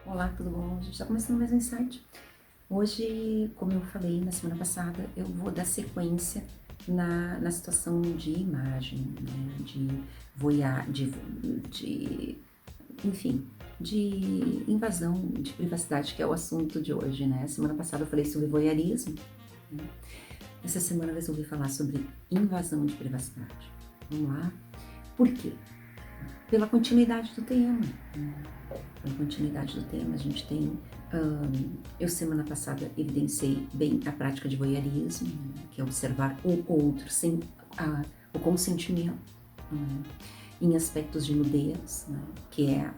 Olá, tudo bom? A gente está começando mais um insight. Hoje, como eu falei na semana passada, eu vou dar sequência na situação de imagem, né? De voyeur, enfim, de invasão de privacidade, que é o assunto de hoje, né? Semana passada eu falei sobre voyeurismo, né? Essa semana eu resolvi falar sobre invasão de privacidade. Vamos lá? Por quê? Pela continuidade do tema, né? Pela continuidade do tema, a gente tem, eu semana passada evidenciei bem a prática de voyeurismo, né, que é observar o outro sem o consentimento, né, em aspectos de nudez, né, que é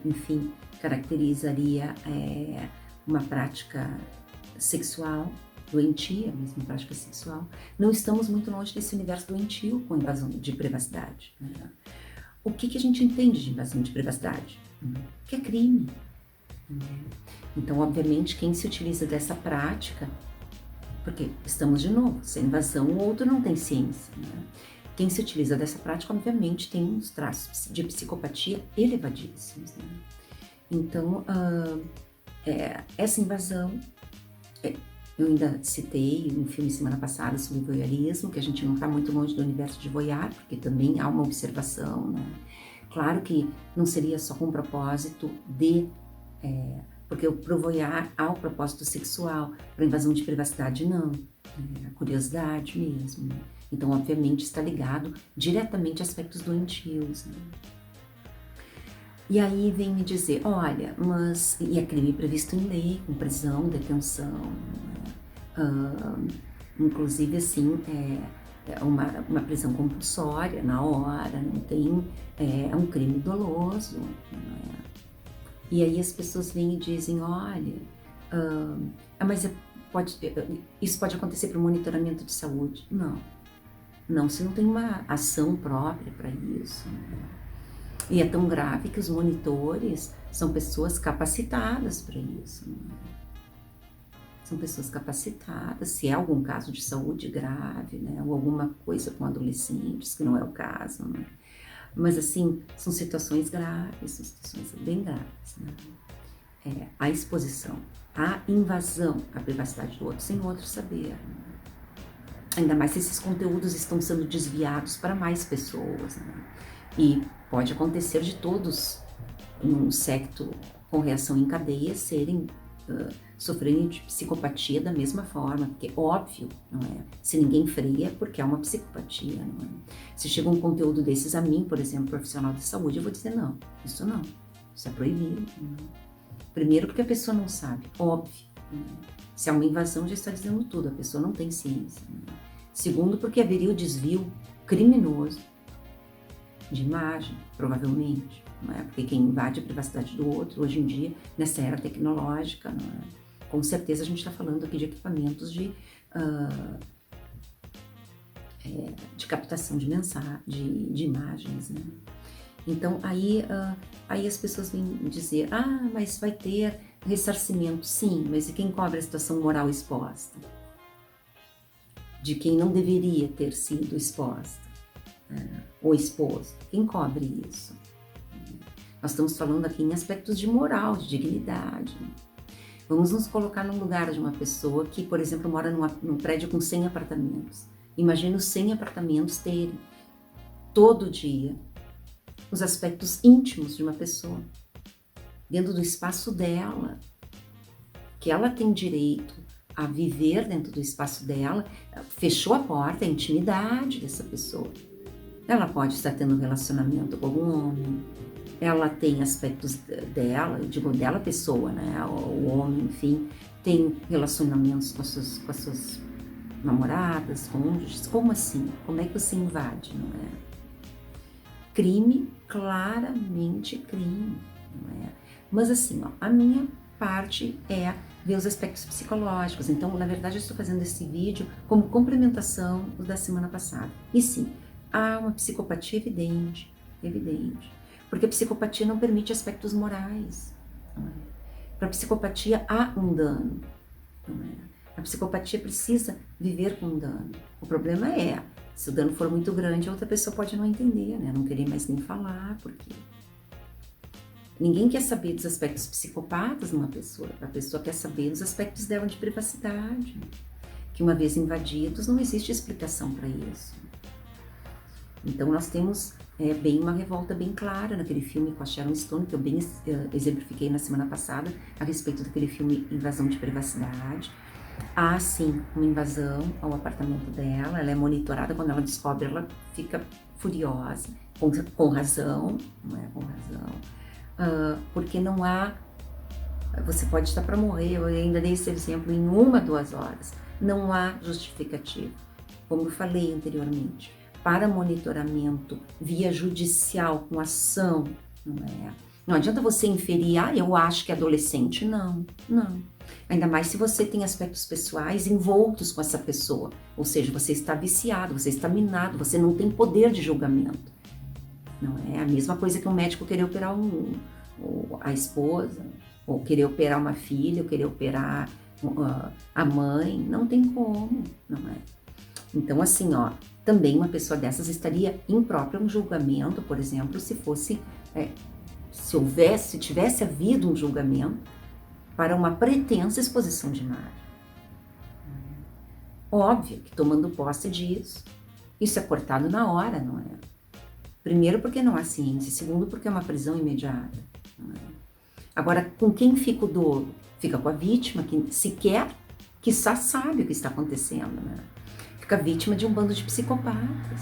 enfim, caracterizaria uma prática sexual doentia, mesmo prática sexual. Não estamos muito longe desse universo doentio com invasão de privacidade, né? O que a gente entende de invasão de privacidade? Que é crime. Então, obviamente, quem se utiliza dessa prática, porque estamos de novo, sem invasão o outro não tem ciência, né? Quem se utiliza dessa prática, obviamente, tem uns traços de psicopatia elevadíssimos, né? Então, essa invasão, eu ainda citei um filme semana passada sobre voyeurismo, que a gente não está muito longe do universo de voyeur, porque também há uma observação, né? Claro que não seria só com o propósito porque pro voyeur há o propósito sexual, para invasão de privacidade não, a curiosidade mesmo, né? Então, obviamente, está ligado diretamente a aspectos doentios, né? E aí vem me dizer, olha, mas e é crime previsto em lei, com prisão, detenção, né? Inclusive assim, é uma prisão compulsória na hora, não tem, é um crime doloso, né? E aí as pessoas vêm e dizem, olha, mas isso pode acontecer para o monitoramento de saúde? Não, se não tem uma ação própria para isso, né? E é tão grave que os monitores são pessoas capacitadas para isso, né? São pessoas capacitadas, se é algum caso de saúde grave, né, ou alguma coisa com adolescentes, que não é o caso, né? Mas assim, são situações graves, são situações bem graves, né? A exposição, a invasão à privacidade do outro, sem o outro saber, né? Ainda mais se esses conteúdos estão sendo desviados para mais pessoas, né? E pode acontecer de todos num secto com reação em cadeia sofrerem de psicopatia da mesma forma, porque óbvio, não é? Se ninguém freia é porque há uma psicopatia, não é? Se chega um conteúdo desses a mim, por exemplo, profissional de saúde, eu vou dizer não, isso é proibido, não é? Primeiro porque a pessoa não sabe, óbvio, não é? Se há uma invasão já está dizendo tudo, a pessoa não tem ciência, não é? Segundo porque haveria o desvio criminoso de imagem, provavelmente, não é? Porque quem invade a privacidade do outro, hoje em dia, nessa era tecnológica, não é? Com certeza a gente está falando aqui de equipamentos de captação de mensagem, de imagens, né? Então, aí as pessoas vêm dizer, mas vai ter ressarcimento. Sim, mas e quem cobre a situação moral exposta? De quem não deveria ter sido exposta, ou exposto. Quem cobre isso? Nós estamos falando aqui em aspectos de moral, de dignidade. Vamos nos colocar no lugar de uma pessoa que, por exemplo, mora num prédio com 100 apartamentos. Imagina os 100 apartamentos terem, todo dia, os aspectos íntimos de uma pessoa, dentro do espaço dela, que ela tem direito a viver dentro do espaço dela, fechou a porta, a intimidade dessa pessoa. Ela pode estar tendo um relacionamento com algum homem, ela tem aspectos dela, eu digo dela pessoa, né? O homem, enfim, tem relacionamentos com as suas namoradas, cônjuges. Como assim? Como é que você invade, não é? Crime, claramente crime, não é? Mas assim, a minha parte é ver os aspectos psicológicos. Então, na verdade, eu estou fazendo esse vídeo como complementação da semana passada. E sim, há uma psicopatia evidente, porque a psicopatia não permite aspectos morais. Para a psicopatia há um dano, não é? A psicopatia precisa viver com dano. O problema é, se o dano for muito grande, a outra pessoa pode não entender, né? Não querer mais nem falar, porque Ninguém quer saber dos aspectos psicopatas numa pessoa. A pessoa quer saber dos aspectos dela de privacidade, que uma vez invadidos não existe explicação para isso. Então nós temos bem uma revolta bem clara naquele filme com a Sharon Stone, que eu bem exemplifiquei na semana passada, a respeito daquele filme Invasão de Privacidade. Há sim uma invasão ao apartamento dela, ela é monitorada, quando ela descobre ela fica furiosa, com razão, não é com razão, porque não há, você pode estar para morrer, eu ainda dei esse exemplo em 1, 2 horas, não há justificativa, como eu falei anteriormente. Para monitoramento via judicial, com ação, não adianta você inferir, eu acho que é adolescente, não. Ainda mais se você tem aspectos pessoais envoltos com essa pessoa, ou seja, você está viciado, você está minado, você não tem poder de julgamento. Não é a mesma coisa que um médico querer operar a esposa, ou querer operar uma filha, ou querer operar a mãe, não tem como, não é? Então assim, também uma pessoa dessas estaria imprópria a um julgamento, por exemplo, se tivesse havido um julgamento para uma pretensa exposição de imagem. Óbvio que tomando posse disso, isso é cortado na hora, não é? Primeiro porque não há ciência, segundo porque é uma prisão imediata. Não é? Agora, com quem fica o dolo? Fica com a vítima, que sequer, quiçá, sabe o que está acontecendo, né? Fica vítima de um bando de psicopatas.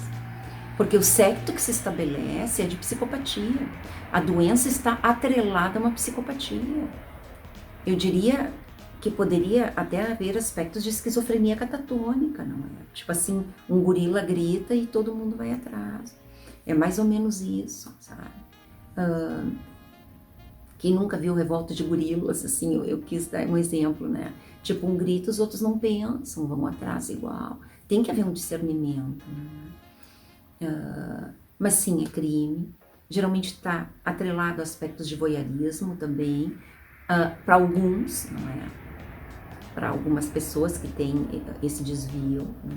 Porque o séquito que se estabelece é de psicopatia. A doença está atrelada a uma psicopatia. Eu diria que poderia até haver aspectos de esquizofrenia catatônica, não é? Tipo assim, um gorila grita e todo mundo vai atrás. É mais ou menos isso, sabe? Quem nunca viu revolta de gorilas, assim, eu quis dar um exemplo, né? Tipo, um grita, os outros não pensam, vão atrás igual. Tem que haver um discernimento, né? Mas sim, é crime. Geralmente está atrelado a aspectos de voyeurismo também, para alguns, não é? Para algumas pessoas que têm esse desvio, né?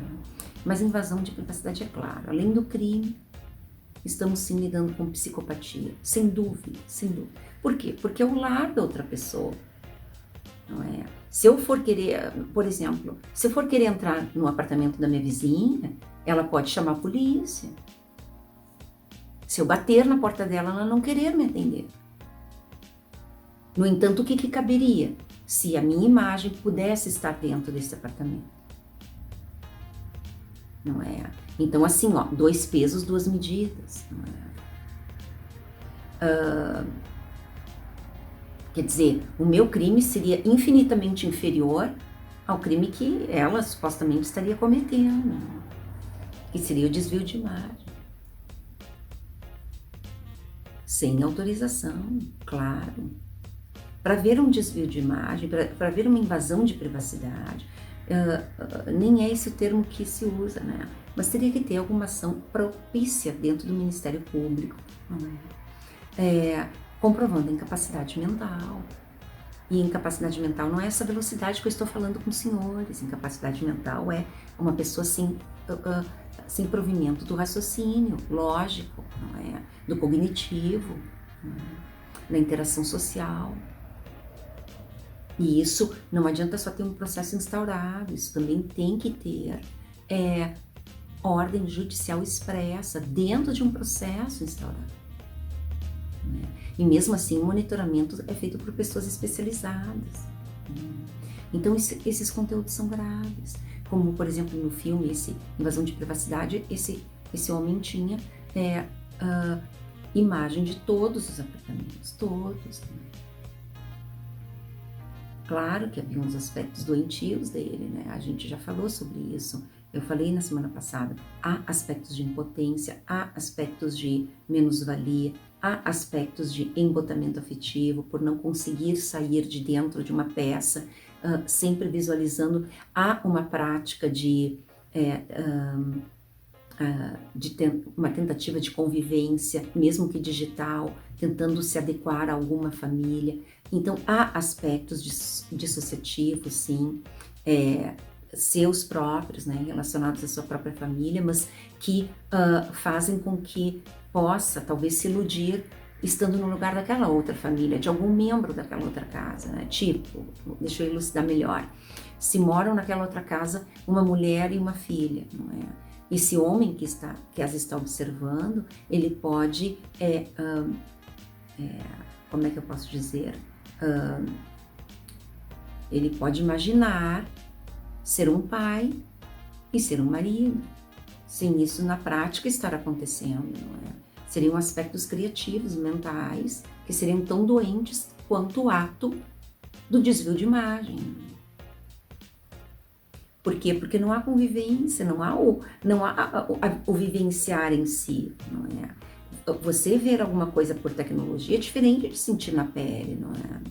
Mas invasão de privacidade é claro. Além do crime, estamos sim lidando com psicopatia, sem dúvida, sem dúvida. Por quê? Porque é o lar da outra pessoa, não é? Se eu for querer, por exemplo, se eu for querer entrar no apartamento da minha vizinha, ela pode chamar a polícia. Se eu bater na porta dela, ela não querer me atender. No entanto, o que caberia se a minha imagem pudesse estar dentro desse apartamento? Não é? Então, assim, 2 pesos, 2 medidas. Não é? Quer dizer, o meu crime seria infinitamente inferior ao crime que ela supostamente estaria cometendo, que seria o desvio de imagem. Sem autorização, claro. Para ver um desvio de imagem, para ver uma invasão de privacidade, nem é esse o termo que se usa, né? Mas teria que ter alguma ação propícia dentro do Ministério Público, não é? Comprovando a incapacidade mental. E incapacidade mental não é essa velocidade que eu estou falando com os senhores. Incapacidade mental é uma pessoa sem provimento do raciocínio lógico, não é? Do cognitivo, não é? Da interação social. E isso não adianta só ter um processo instaurado, isso também tem que ter ordem judicial expressa dentro de um processo instaurado. Né? E mesmo assim, o monitoramento é feito por pessoas especializadas. Então, esses conteúdos são graves. Como, por exemplo, no filme, esse Invasão de Privacidade, esse homem tinha imagem de todos os apartamentos, todos. Claro que havia uns aspectos doentios dele, né? A gente já falou sobre isso. Eu falei na semana passada, há aspectos de impotência, há aspectos de menos-valia, há aspectos de embotamento afetivo, por não conseguir sair de dentro de uma peça, sempre visualizando. Há uma prática de uma tentativa de convivência, mesmo que digital, tentando se adequar a alguma família. Então, há aspectos dissociativos, sim, seus próprios, né, relacionados à sua própria família, mas que fazem com que possa, talvez, se iludir estando no lugar daquela outra família, de algum membro daquela outra casa, né? Tipo, deixa eu elucidar melhor. Se moram naquela outra casa uma mulher e uma filha, não é? Esse homem que as está observando, ele pode, como é que eu posso dizer? Ele pode imaginar ser um pai e ser um marido, sem isso na prática estar acontecendo, não é? Seriam aspectos criativos, mentais, que seriam tão doentes quanto o ato do desvio de imagem. Por quê? Porque não há convivência, não há o vivenciar em si, não é? Você ver alguma coisa por tecnologia é diferente de sentir na pele, não é?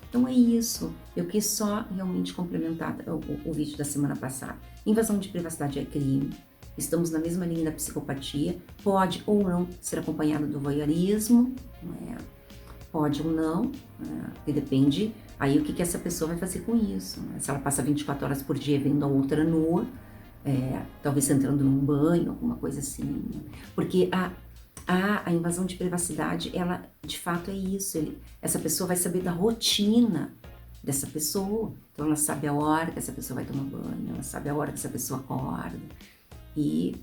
Então é isso. Eu quis só realmente complementar o vídeo da semana passada. Invasão de privacidade é crime. Estamos na mesma linha da psicopatia. Pode ou não ser acompanhado do voyeurismo, não é? Pode ou não, e depende aí o que essa pessoa vai fazer com isso, né? Se ela passa 24 horas por dia vendo a outra nua, talvez entrando num banho, alguma coisa assim, né? Porque a invasão de privacidade, ela de fato é isso, essa pessoa vai saber da rotina dessa pessoa, então ela sabe a hora que essa pessoa vai tomar banho, ela sabe a hora que essa pessoa acorda, e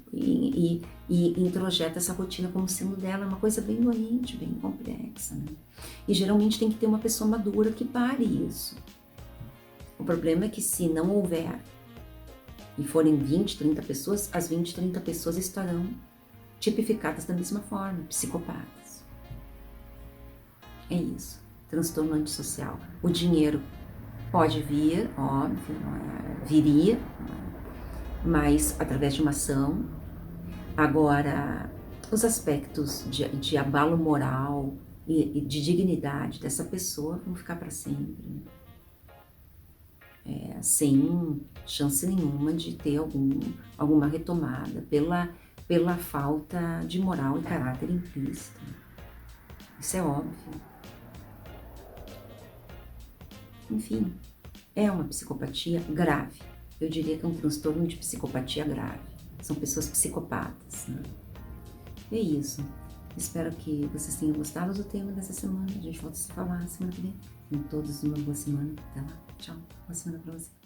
introjeta essa rotina como sendo dela, uma coisa bem doente, bem complexa, né? E geralmente tem que ter uma pessoa madura que pare isso. O problema é que se não houver, e forem 20, 30 pessoas, as 20, 30 pessoas estarão tipificadas da mesma forma, psicopatas. É isso, transtorno antissocial. O dinheiro pode vir, óbvio, viria, mas através de uma ação. Agora, os aspectos de abalo moral e de dignidade dessa pessoa vão ficar para sempre, sem chance nenhuma de ter alguma retomada pela falta de moral e caráter implícito. Isso é óbvio. Enfim, é uma psicopatia grave. Eu diria que é um transtorno de psicopatia grave. São pessoas psicopatas, né? É isso. Espero que vocês tenham gostado do tema dessa semana. A gente volta a se falar semana que vem. Tenham todos uma boa semana. Até lá. Tchau. Boa semana pra vocês.